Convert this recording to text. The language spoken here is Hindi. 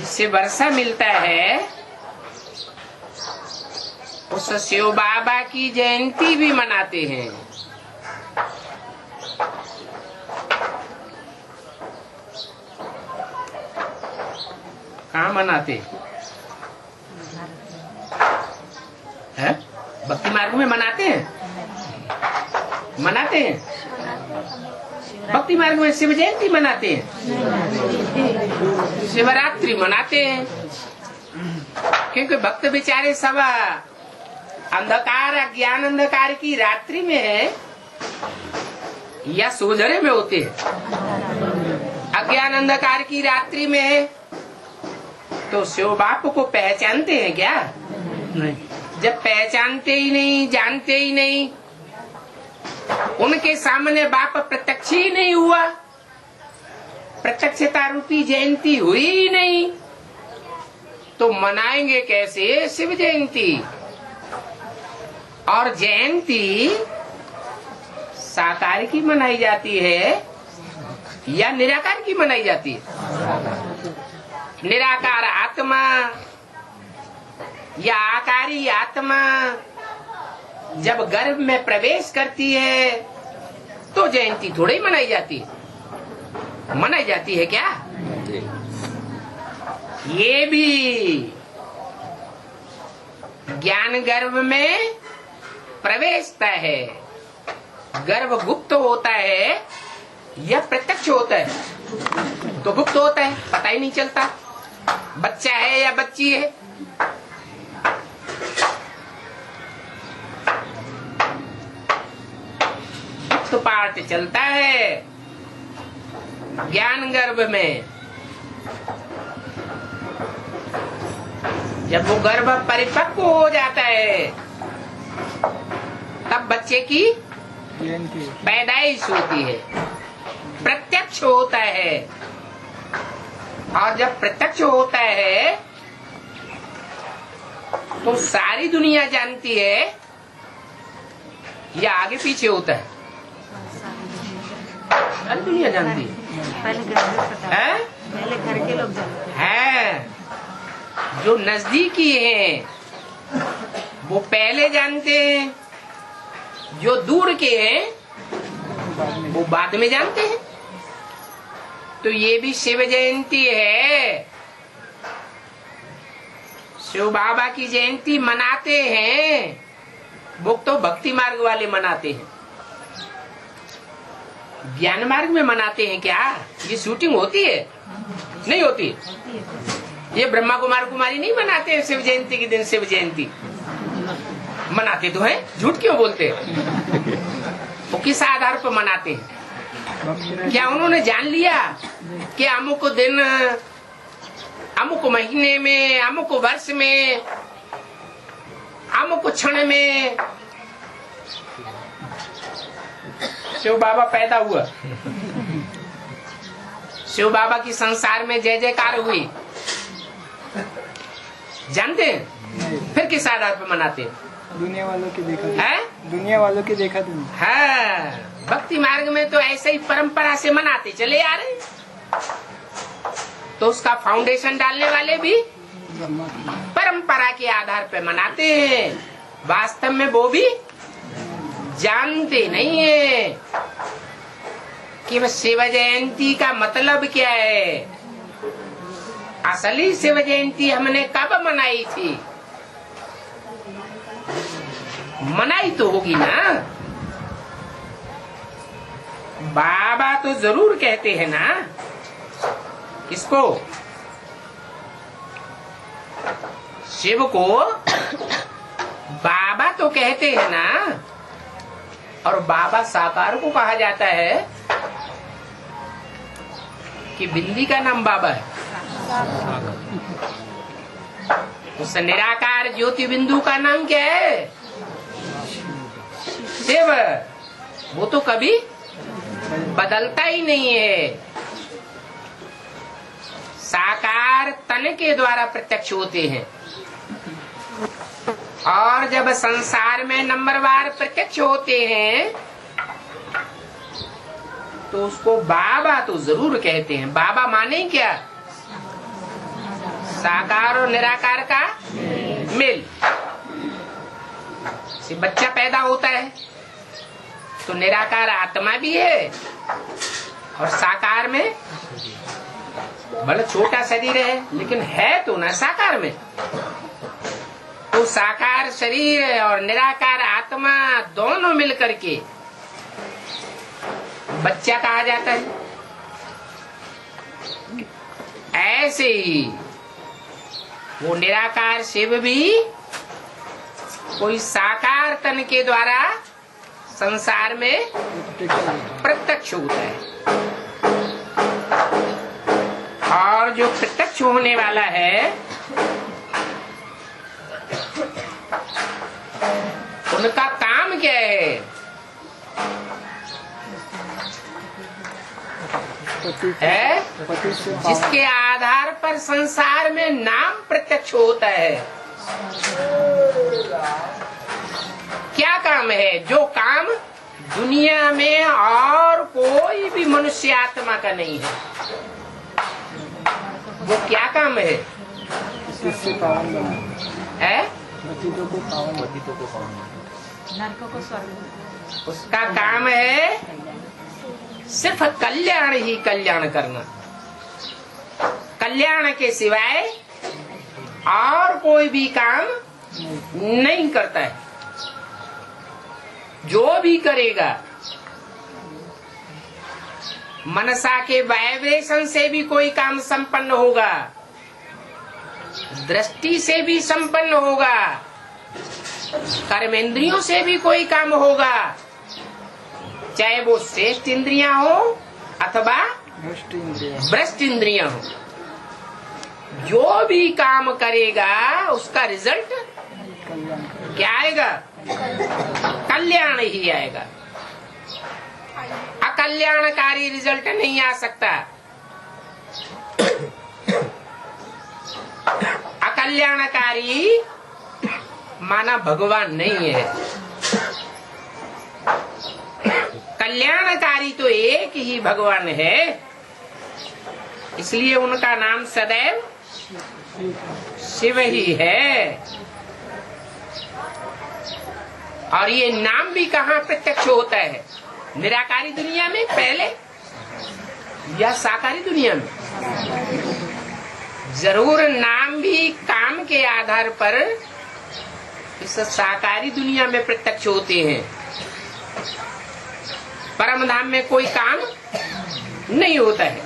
जिससे वर्षा मिलता है, उस शिव बाबा की जयंती भी मनाते हैं। कहाँ मनाते हैं? भक्ति मार्ग में मनाते हैं, मनाते हैं। भक्ति मार्ग में शिव जयंती मनाते हैं, शिवरात्रि मनाते हैं। क्योंकि भक्त बेचारे सब अंधकार, अज्ञान अंधकार की रात्रि में है या सोजरे में होते हैं। अज्ञान अंधकार की रात्रि में है तो शिव बाप को पहचानते हैं क्या? नहीं। जब पहचानते ही नहीं, जानते ही नहीं, उनके सामने बाप प्रत्यक्ष ही नहीं हुआ, प्रत्यक्षता रूपी जयंती हुई ही नहीं, तो मनाएंगे कैसे शिव जयंती? और जयंती साकार की मनाई जाती है या निराकार की मनाई जाती है? निराकार आत्मा या आकारी आत्मा जब गर्भ में प्रवेश करती है तो जयंती थोड़ी मनाई जाती है। मनाई जाती है क्या? ये भी ज्ञान गर्भ में प्रवेशता है। गर्भ गुप्त होता है या प्रत्यक्ष होता है? तो गुप्त होता है, पता ही नहीं चलता बच्चा है या बच्ची है। गुप्त पाठ चलता है ज्ञान गर्भ में। जब वो गर्भ परिपक्व हो जाता है तब बच्चे की पैदाइश होती है, प्रत्यक्ष होता है। और जब प्रत्यक्ष होता है तो सारी दुनिया जानती है या आगे पीछे होता है? सारी दुनिया जानती है। पहले घर के लोग जानते हैं। जो नजदीकी हैं वो पहले जानते हैं, जो दूर के हैं वो बाद में जानते हैं। तो ये भी शिव जयंती है। शिव बाबा की जयंती मनाते हैं, वो तो भक्ति मार्ग वाले मनाते हैं। ज्ञान मार्ग में मनाते हैं क्या? ये शूटिंग होती है? नहीं होती। ये ब्रह्मा कुमार कुमारी नहीं मनाते हैं शिव जयंती के दिन शिव जयंती। मनाते तो है, झूठ क्यों बोलते हैं? वो किस आधार पर मनाते हैं? क्या उन्होंने जान लिया कि अमुक दिन, अमुक महीने में, अमुक वर्ष में, अमुक क्षण में शिव बाबा पैदा हुआ, शिव बाबा की संसार में जय जयकार हुई? जानते हैं? फिर किस आधार पर मनाते हैं? दुनिया वालों के देखा है, दुनिया वालों के देखा तुम है। भक्ति मार्ग में तो ऐसे ही परंपरा से मनाते चले आ रहे। तो उसका फाउंडेशन डालने वाले भी परंपरा के आधार पर मनाते हैं। वास्तव में वो भी जानते नहीं है कि वह शिव जयंती का मतलब क्या है। असली शिव जयंती हमने कब मनाई थी? मनाई तो होगी ना। बाबा तो जरूर कहते हैं ना। किसको? शिव को बाबा तो कहते हैं ना। और बाबा साकार को कहा जाता है कि बिंदी का नाम बाबा है। उस निराकार ज्योति बिंदु का नाम क्या है? शिव। वो तो कभी बदलता ही नहीं है। साकार तन के द्वारा प्रत्यक्ष होते हैं और जब संसार में नंबरवार प्रत्यक्ष होते हैं तो उसको बाबा तो जरूर कहते हैं। बाबा माने क्या? साकार और निराकार का मेल। से बच्चा पैदा होता है तो निराकार आत्मा भी है और साकार में बड़ा छोटा शरीर है, लेकिन है तो ना साकार में। तो साकार शरीर और निराकार आत्मा दोनों मिलकर के बच्चा कहा जाता है। ऐसे ही वो निराकार शिव भी कोई साकार तन के द्वारा संसार में प्रत्यक्ष होता है, और जो प्रत्यक्ष होने वाला है उनका काम क्या है? जिसके आधार पर संसार में नाम प्रत्यक्ष होता है। क्या काम है? जो काम दुनिया में और कोई भी मनुष्य आत्मा का नहीं है। वो क्या काम है? इससे पावन बना है पतितों को पावन, नरकों को स्वर्ग। उसका काम है सिर्फ कल्याण ही कल्याण करना, कल्याण के सिवाय और कोई भी काम नहीं करता है। जो भी करेगा मनसा के वाइब्रेशन से भी कोई काम संपन्न होगा, दृष्टि से भी संपन्न होगा, कर्मेंद्रियों से भी कोई काम होगा, चाहे वो श्रेष्ठ इंद्रियां हो अथवा भ्रष्ट इंद्रियां हो। जो भी काम करेगा उसका रिजल्ट क्या आएगा? कल्याण ही आएगा। अकल्याणकारी रिजल्ट नहीं आ सकता। अकल्याणकारी माना भगवान नहीं है। कल्याणकारी तो एक ही भगवान है, इसलिए उनका नाम सदैव शिव ही है। और ये नाम भी कहाँ प्रत्यक्ष होता है? निराकारी दुनिया में पहले या साकारी दुनिया में? जरूर नाम भी काम के आधार पर इस साकारी दुनिया में प्रत्यक्ष होते हैं। परम धाम में कोई काम नहीं होता है।